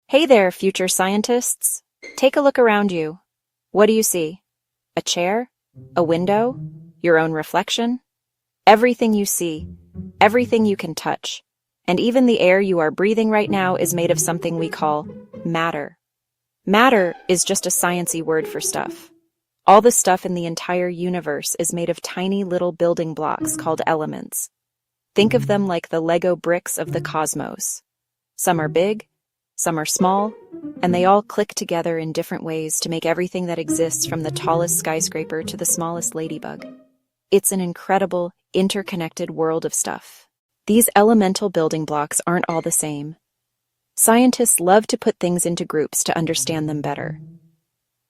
Hey there, future scientists. Take a look around you. What do you see? A chair? A window? Your own reflection? Everything you see, everything you can touch, and even the air you are breathing right now is made of something we call matter. Matter is just a sciencey word for stuff. All the stuff in the entire universe is made of tiny little building blocks called elements. Think of them like the Lego bricks of the cosmos. Some are big, some are small, and they all click together in different ways to make everything that exists from the tallest skyscraper to the smallest ladybug. It's an incredible, interconnected world of stuff. These elemental building blocks aren't all the same. Scientists love to put things into groups to understand them better.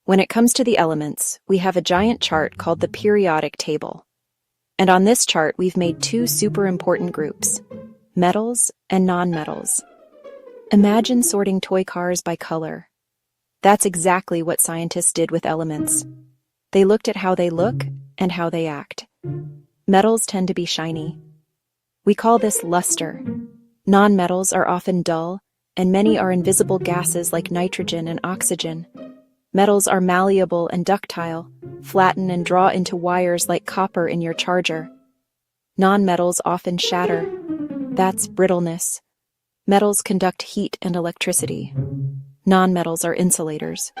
When it comes to the elements, we have a giant chart called the periodic table. And on this chart, we've made two super important groups, metals and nonmetals. Imagine sorting toy cars by color. That's exactly what scientists did with elements. They looked at how they look and how they act. Metals tend to be shiny. We call this luster. Nonmetals are often dull, and many are invisible gases like nitrogen and oxygen. Metals are malleable and ductile, flatten and draw into wires like copper in your charger. Nonmetals often shatter. That's brittleness. Metals conduct heat and electricity. Nonmetals are insulators,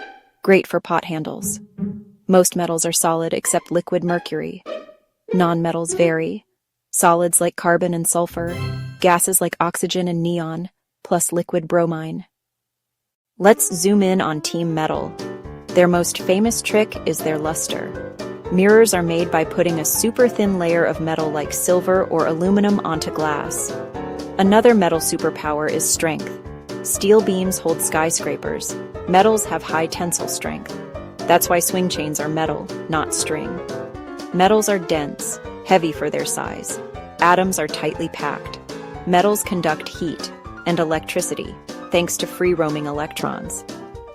great for pot handles. Most metals are solid except liquid mercury. Nonmetals vary. Solids like carbon and sulfur, gases like oxygen and neon, plus liquid bromine. Let's zoom in on Team Metal. Their most famous trick is their luster. Mirrors are made by putting a super thin layer of metal like silver or aluminum onto glass. Another metal superpower is strength. Steel beams hold skyscrapers. Metals have high tensile strength. That's why swing chains are metal, not string. Metals are dense, heavy for their size. Atoms are tightly packed. Metals conduct heat and electricity, thanks to free-roaming electrons.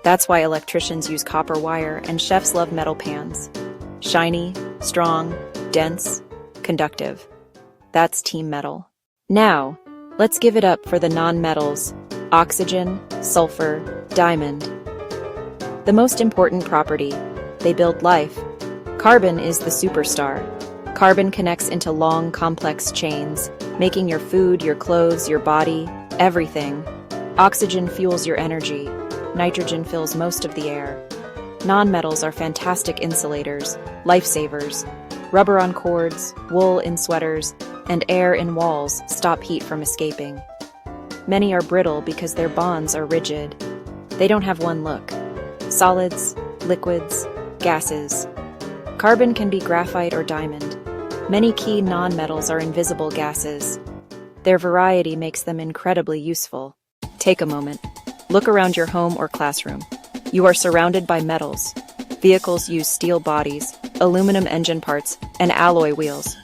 That's why electricians use copper wire and chefs love metal pans. Shiny, strong, dense, conductive. That's Team Metal. Now, let's give it up for the nonmetals: oxygen, sulfur, diamond. The most important property, they build life. Carbon is the superstar. Carbon connects into long, complex chains, making your food, your clothes, your body, everything. Oxygen fuels your energy. Nitrogen fills most of the air. Nonmetals are fantastic insulators, lifesavers. Rubber on cords, wool in sweaters, and air in walls stop heat from escaping. Many are brittle because their bonds are rigid. They don't have one look. Solids, liquids, gases. Carbon can be graphite or diamond. Many key nonmetals are invisible gases. Their variety makes them incredibly useful. Take a moment. Look around your home or classroom. You are surrounded by metals. Vehicles use steel bodies, aluminum engine parts, and alloy wheels.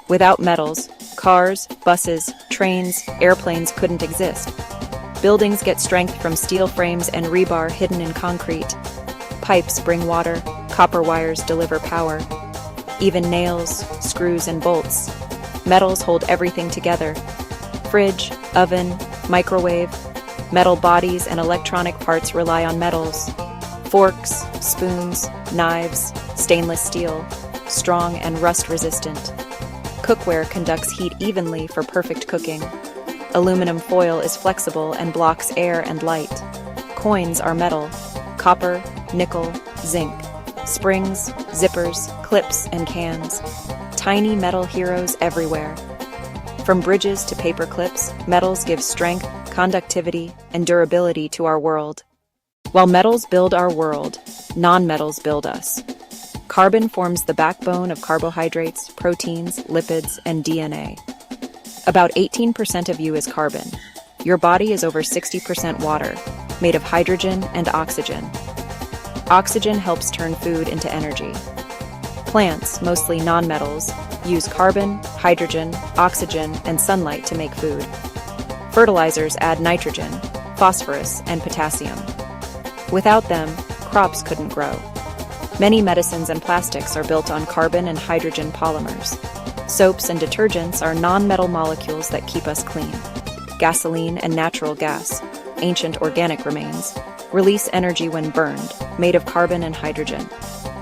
Without metals, cars, buses, trains, airplanes couldn't exist. Buildings get strength from steel frames and rebar hidden in concrete. Pipes bring water, copper wires deliver power. Even nails, screws, and bolts. Metals hold everything together. Fridge, oven, microwave, metal bodies and electronic parts rely on metals. Forks, spoons, knives, stainless steel, strong and rust-resistant. Cookware conducts heat evenly for perfect cooking. Aluminum foil is flexible and blocks air and light. Coins are metal: copper, nickel, zinc. Springs, zippers, clips, and cans. Tiny metal heroes everywhere. From bridges to paper clips, metals give strength, conductivity, and durability to our world. While metals build our world, nonmetals build us. Carbon forms the backbone of carbohydrates, proteins, lipids, and DNA. About 18% of you is carbon. Your body is over 60% water, made of hydrogen and oxygen. Oxygen helps turn food into energy. Plants, mostly nonmetals, use carbon, hydrogen, oxygen, and sunlight to make food. Fertilizers add nitrogen, phosphorus, and potassium. Without them, crops couldn't grow. Many medicines and plastics are built on carbon and hydrogen polymers. Soaps and detergents are non-metal molecules that keep us clean. Gasoline and natural gas, ancient organic remains, release energy when burned, made of carbon and hydrogen.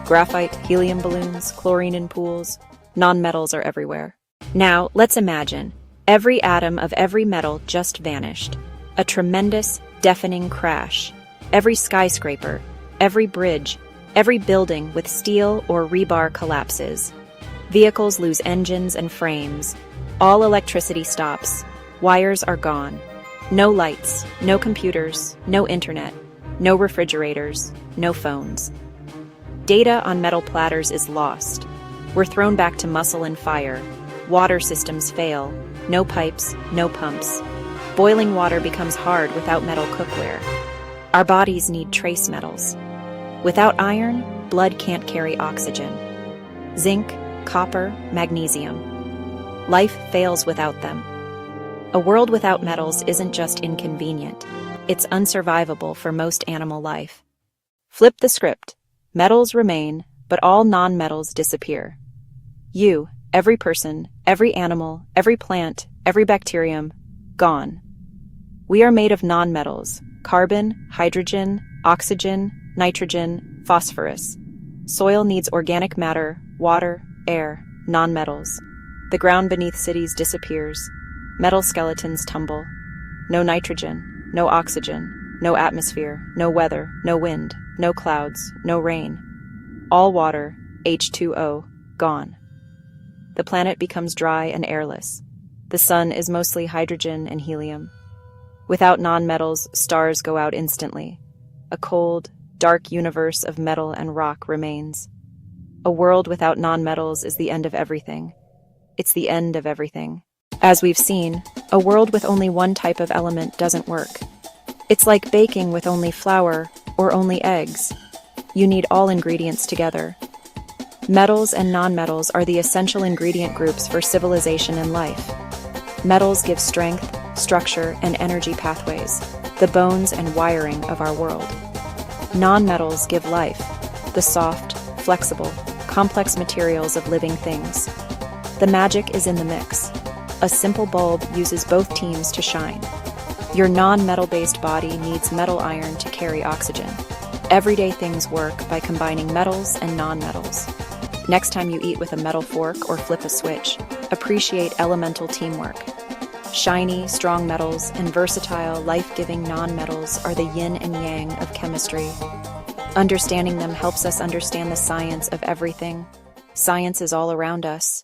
Graphite, helium balloons, chlorine in pools, nonmetals are everywhere. Now, let's imagine every atom of every metal just vanished. A tremendous, deafening crash. Every skyscraper, every bridge, every building with steel or rebar collapses. Vehicles lose engines and frames. All electricity stops. Wires are gone. No lights, no computers, no internet, no refrigerators, no phones. Data on metal platters is lost. We're thrown back to muscle and fire. Water systems fail. No pipes, no pumps. Boiling water becomes hard without metal cookware. Our bodies need trace metals. Without iron, blood can't carry oxygen. Zinc, copper, magnesium. Life fails without them. A world without metals isn't just inconvenient. It's unsurvivable for most animal life. Flip the script. Metals remain, but all non-metals disappear. You, every person, every animal, every plant, every bacterium, gone. We are made of non-metals: carbon, hydrogen, oxygen, nitrogen, phosphorus. Soil needs organic matter, water, air, non-metals. The ground beneath cities disappears. Metal skeletons tumble. No nitrogen, no oxygen, no atmosphere, no weather, no wind, no clouds, no rain. All water, H2O, gone. The planet becomes dry and airless. The sun is mostly hydrogen and helium. Without non-metals, stars go out instantly. A cold, dark universe of metal and rock remains. A world without non-metals is the end of everything. It's the end of everything. As we've seen, a world with only one type of element doesn't work. It's like baking with only flour or only eggs. You need all ingredients together. Metals and non-metals are the essential ingredient groups for civilization and life. Metals give strength, structure, and energy pathways, the bones and wiring of our world. Non-metals give life, the soft, flexible, complex materials of living things. The magic is in the mix. A simple bulb uses both teams to shine. Your non-metal-based body needs metal iron to carry oxygen. Everyday things work by combining metals and non-metals. Next time you eat with a metal fork or flip a switch, appreciate elemental teamwork. Shiny, strong metals and versatile, life-giving non-metals are the yin and yang of chemistry. Understanding them helps us understand the science of everything. Science is all around us.